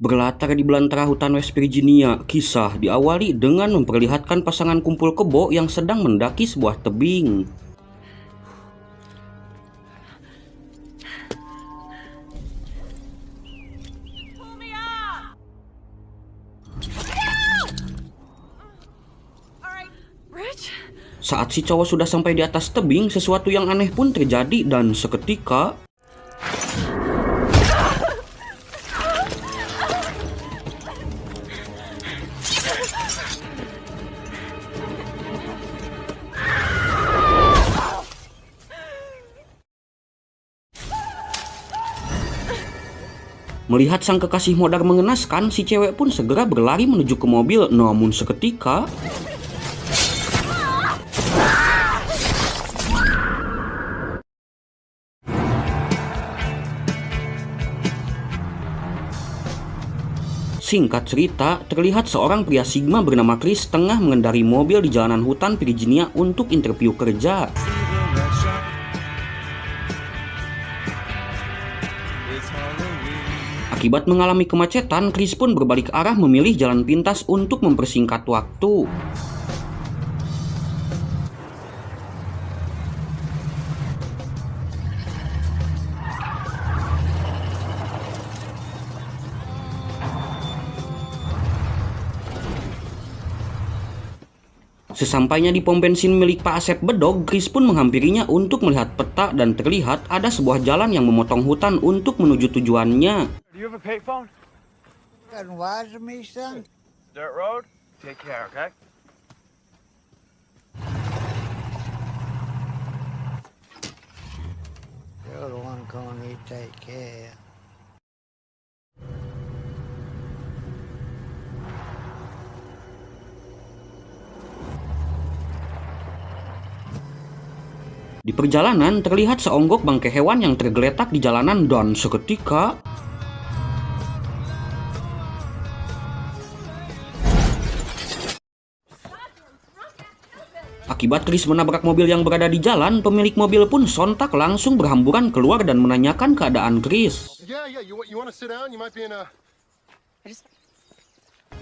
Berlatar di belantara hutan West Virginia, kisah diawali dengan memperlihatkan pasangan kumpul kebo yang sedang mendaki sebuah tebing. Saat si cowok sudah sampai di atas tebing, sesuatu yang aneh pun terjadi dan seketika melihat sang kekasih modar mengenaskan, si cewek pun segera berlari menuju ke mobil. Namun seketika singkat cerita, terlihat seorang pria Sigma bernama Chris tengah mengendarai mobil di jalanan hutan Virginia untuk interview kerja. Akibat mengalami kemacetan, Chris pun berbalik arah memilih jalan pintas untuk mempersingkat waktu. Sesampainya di pom bensin milik Pak Asep Bedog, Chris pun menghampirinya untuk melihat peta dan terlihat ada sebuah jalan yang memotong hutan untuk menuju tujuannya. Do you have a payphone? Couldn't wise to me, son. Dirt road? Take care, okay? You're the one calling me take care. Di perjalanan terlihat seonggok bangkai hewan yang tergeletak di jalanan dan seketika akibat Chris menabrak mobil yang berada di jalan, pemilik mobil pun sontak langsung berhamburan keluar dan menanyakan keadaan Chris.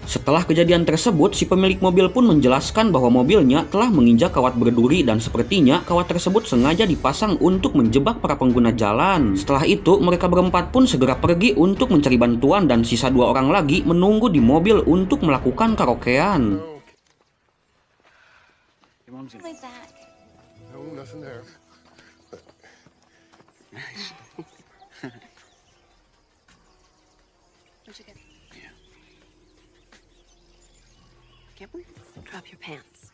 Setelah kejadian tersebut, si pemilik mobil pun menjelaskan bahwa mobilnya telah menginjak kawat berduri dan sepertinya kawat tersebut sengaja dipasang untuk menjebak para pengguna jalan. Setelah itu, mereka berempat pun segera pergi untuk mencari bantuan dan sisa 2 orang lagi menunggu di mobil untuk melakukan karaokean. Drop your pants.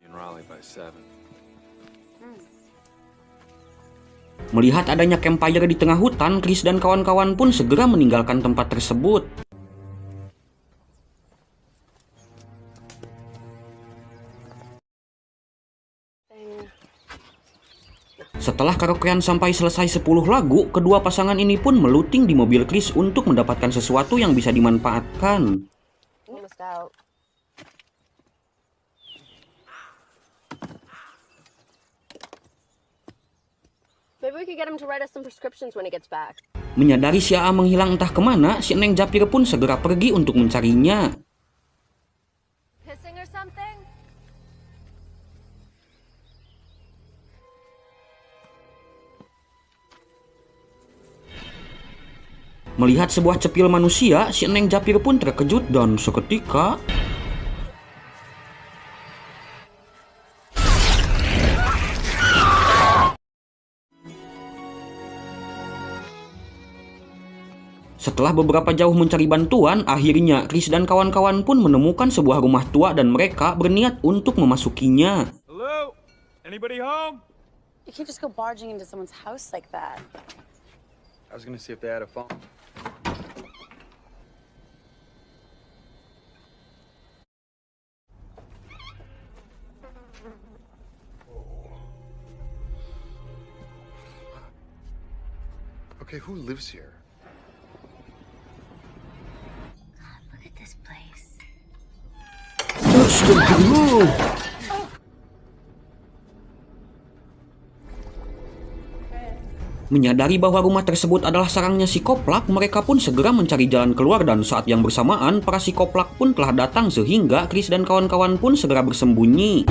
In Raleigh by 7. Melihat adanya campfire di tengah hutan, Chris dan kawan-kawan pun segera meninggalkan tempat tersebut. Setelah karaokean sampai selesai 10 lagu, kedua pasangan ini pun meluting di mobil Chris untuk mendapatkan sesuatu yang bisa dimanfaatkan. Menyadari si AA menghilang entah kemana, si Neng Japir pun segera pergi untuk mencarinya. Melihat sebuah cepil manusia, si Neng Japir pun terkejut dan seketika setelah beberapa jauh mencari bantuan, akhirnya Chris dan kawan-kawan pun menemukan sebuah rumah tua dan mereka berniat untuk memasukinya. Hello? Anybody home? You can't just go barging into someone's house like that. I was gonna see if they had a phone. Okay, who lives here? Look at this place. Astagfirullah. Menyadari bahwa rumah tersebut adalah sarangnya si Koplak, mereka pun segera mencari jalan keluar dan saat yang bersamaan para si Koplak pun telah datang sehingga Chris dan kawan-kawan pun segera bersembunyi.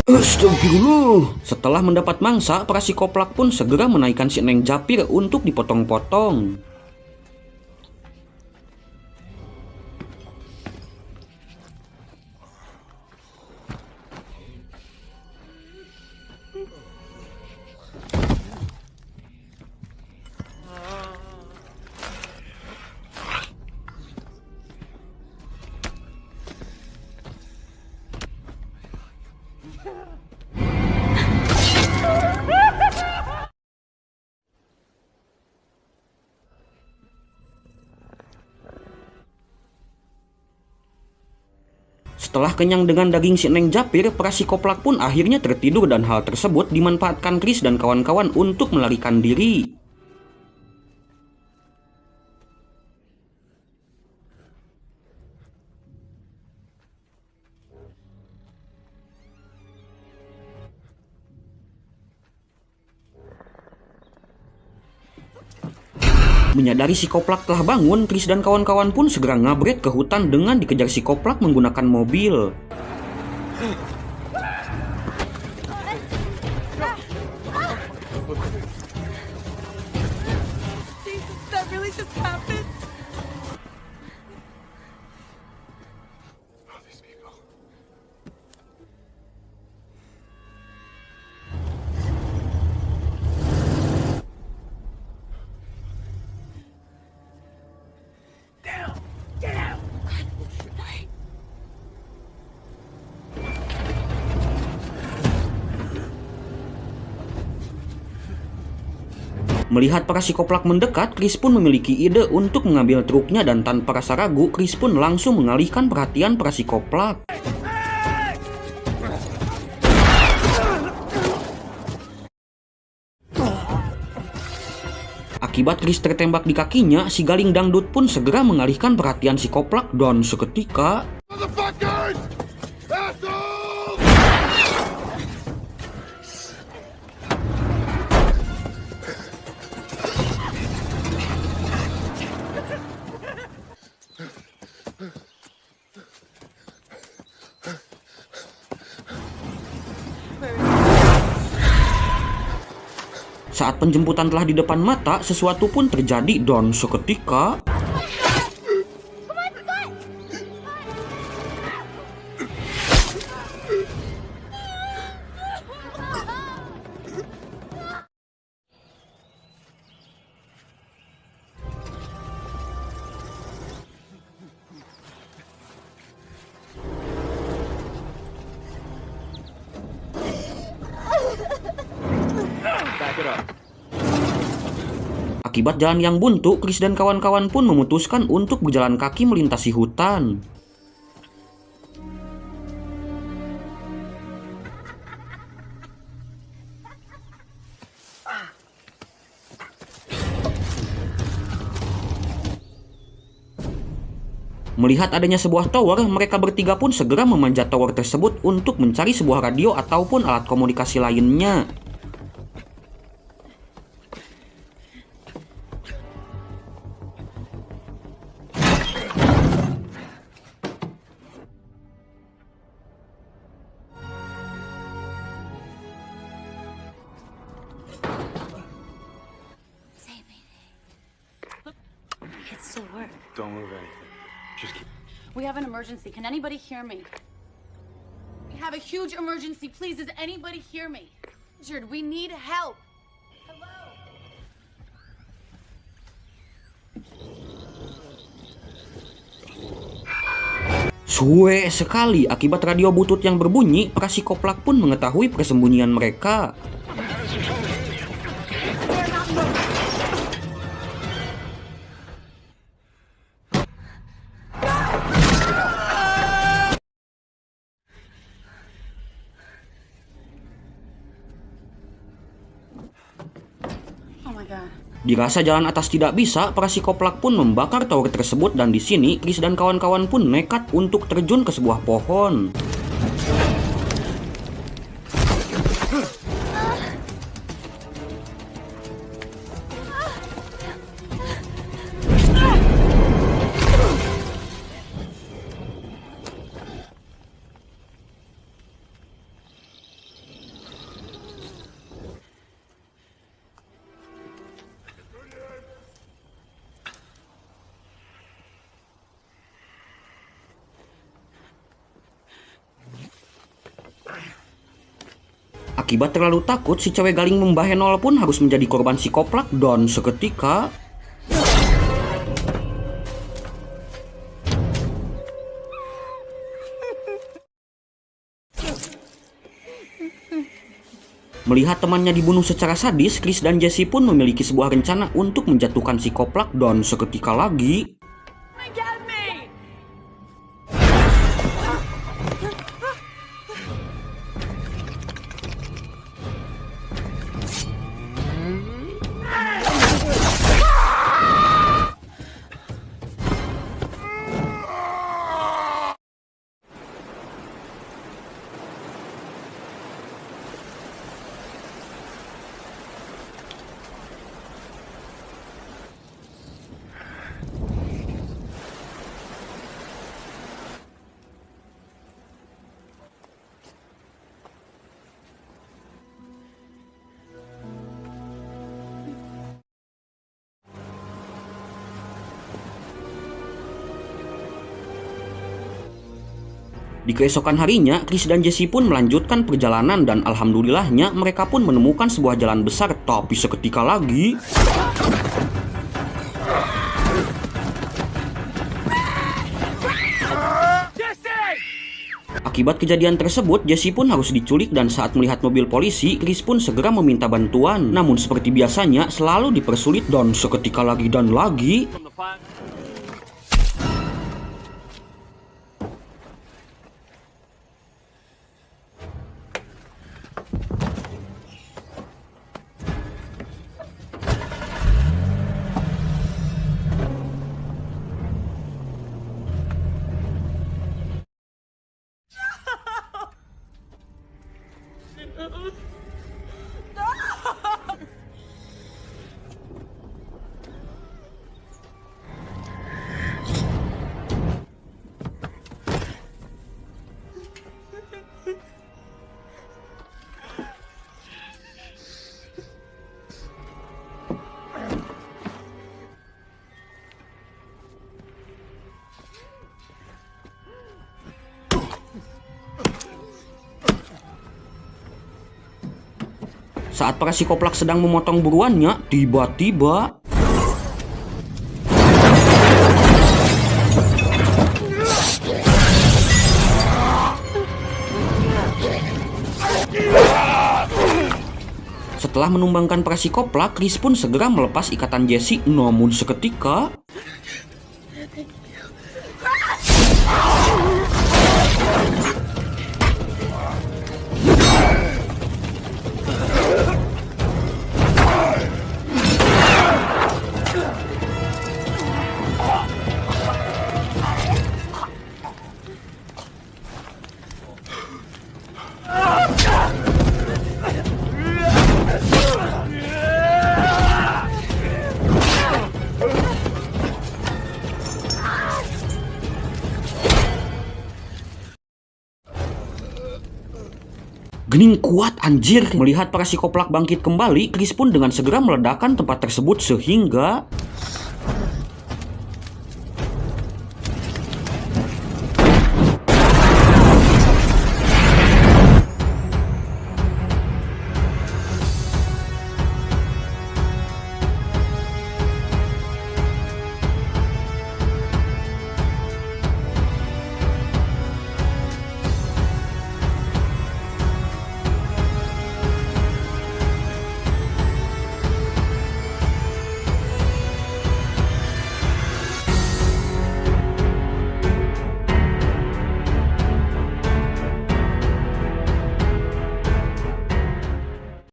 Astagfirullah. Setelah mendapat mangsa, para si Koplak pun segera menaikkan si Neng Japir untuk dipotong-potong. Setelah kenyang dengan daging si Neng Japir, para si Koplak pun akhirnya tertidur dan hal tersebut dimanfaatkan Chris dan kawan-kawan untuk melarikan diri. Menyadari si Koplak telah bangun, Chris dan kawan-kawan pun segera ngabret ke hutan dengan dikejar si Koplak menggunakan mobil. That really just happened? Oh, these people. Melihat para si Koplak mendekat, Chris pun memiliki ide untuk mengambil truknya dan tanpa rasa ragu, Chris pun langsung mengalihkan perhatian para si Koplak. Akibat Chris tertembak di kakinya, si Galing Dangdut pun segera mengalihkan perhatian si Koplak dan seketika Motherfuckers! Assholes! saat penjemputan telah di depan mata, sesuatu pun terjadi dan seketika akibat jalan yang buntu, Chris dan kawan-kawan pun memutuskan untuk berjalan kaki melintasi hutan. Melihat adanya sebuah tower, mereka bertiga pun segera memanjat tower tersebut untuk mencari sebuah radio ataupun alat komunikasi lainnya. It still work. Don't move anything. Just keep. We have an emergency. Can anybody hear me? We have a huge emergency. Please, does anybody hear me? Richard, we need help. Hello? Suwe sekali, akibat radio butut yang berbunyi, para si Koplak pun mengetahui persembunyian mereka. Oh my God. Dirasa jalan atas tidak bisa, para psikoplak pun membakar tower tersebut dan di sini Chris dan kawan-kawan pun nekat untuk terjun ke sebuah pohon. Akibat terlalu takut, si cewek galing Mbah Henol pun harus menjadi korban psikoplak dan seketika melihat temannya dibunuh secara sadis, Chris dan Jesse pun memiliki sebuah rencana untuk menjatuhkan psikoplak dan seketika lagi Di keesokan harinya, Chris dan Jesse pun melanjutkan perjalanan dan alhamdulillahnya mereka pun menemukan sebuah jalan besar, tapi seketika lagi akibat kejadian tersebut, Jesse pun harus diculik dan saat melihat mobil polisi, Chris pun segera meminta bantuan. Namun seperti biasanya, selalu dipersulit dan seketika lagi dan lagi saat para psikoplak sedang memotong buruannya, tiba-tiba setelah menumbangkan para psikoplak, Chris pun segera melepas ikatan Jesse, namun seketika gening kuat anjir. Melihat para psikoplak bangkit kembali, Chris pun dengan segera meledakkan tempat tersebut sehingga